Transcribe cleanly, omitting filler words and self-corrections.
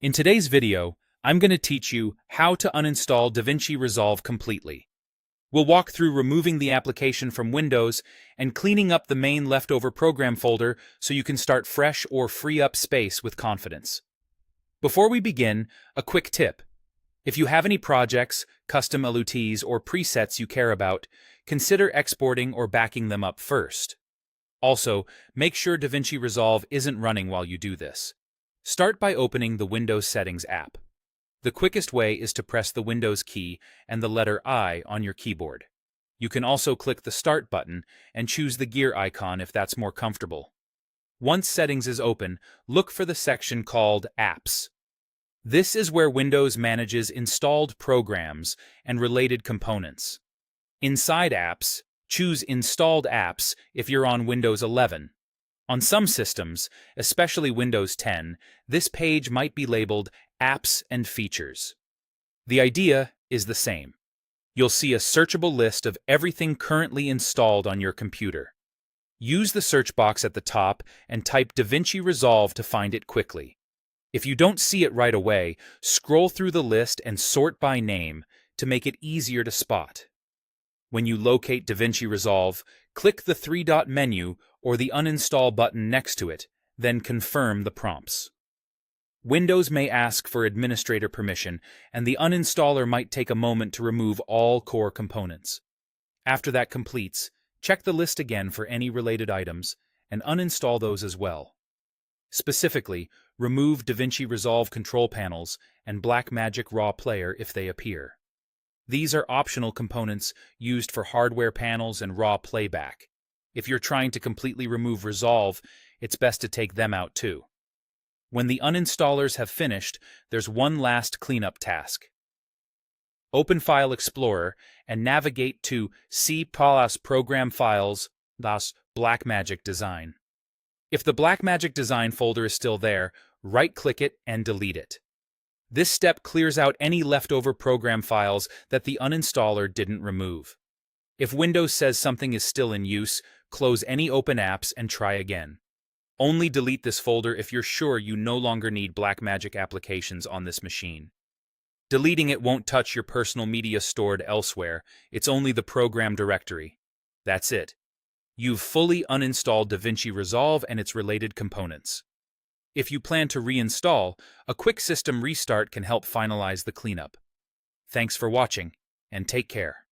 In today's video, I'm going to teach you how to uninstall Davinci Resolve completely. We'll walk through removing the application from Windows and cleaning up the main leftover program folder so you can start fresh or free up space with confidence. Before we begin, a quick tip. If you have any projects, custom LUTs, or presets you care about, consider exporting or backing them up first. Also, make sure Davinci Resolve isn't running while you do this. Start by opening the Windows Settings app. The quickest way is to press the Windows key and the letter I on your keyboard. You can also click the Start button and choose the gear icon if that's more comfortable. Once Settings is open, look for the section called Apps. This is where Windows manages installed programs and related components. Inside Apps, choose Installed Apps if you're on Windows 11. On some systems, especially Windows 10, this page might be labeled Apps and Features. The idea is the same. You'll see a searchable list of everything currently installed on your computer. Use the search box at the top and type Davinci Resolve to find it quickly. If you don't see it right away, scroll through the list and sort by name to make it easier to spot. When you locate Davinci Resolve, click the three-dot menu or the Uninstall button next to it, then confirm the prompts. Windows may ask for administrator permission, and the uninstaller might take a moment to remove all core components. After that completes, check the list again for any related items, and uninstall those as well. Specifically, remove Davinci Resolve control panels and Blackmagic Raw Player if they appear. These are optional components used for hardware panels and raw playback. If you're trying to completely remove Resolve, it's best to take them out too. When the uninstallers have finished, there's one last cleanup task. Open File Explorer and navigate to C+ Program Files, thus Blackmagic Design. If the Blackmagic Design folder is still there, right-click it and delete it. This step clears out any leftover program files that the uninstaller didn't remove. If Windows says something is still in use, close any open apps and try again. Only delete this folder if you're sure you no longer need Blackmagic applications on this machine. Deleting it won't touch your personal media stored elsewhere, it's only the program directory. That's it. You've fully uninstalled Davinci Resolve and its related components. If you plan to reinstall, a quick system restart can help finalize the cleanup. Thanks for watching, and take care.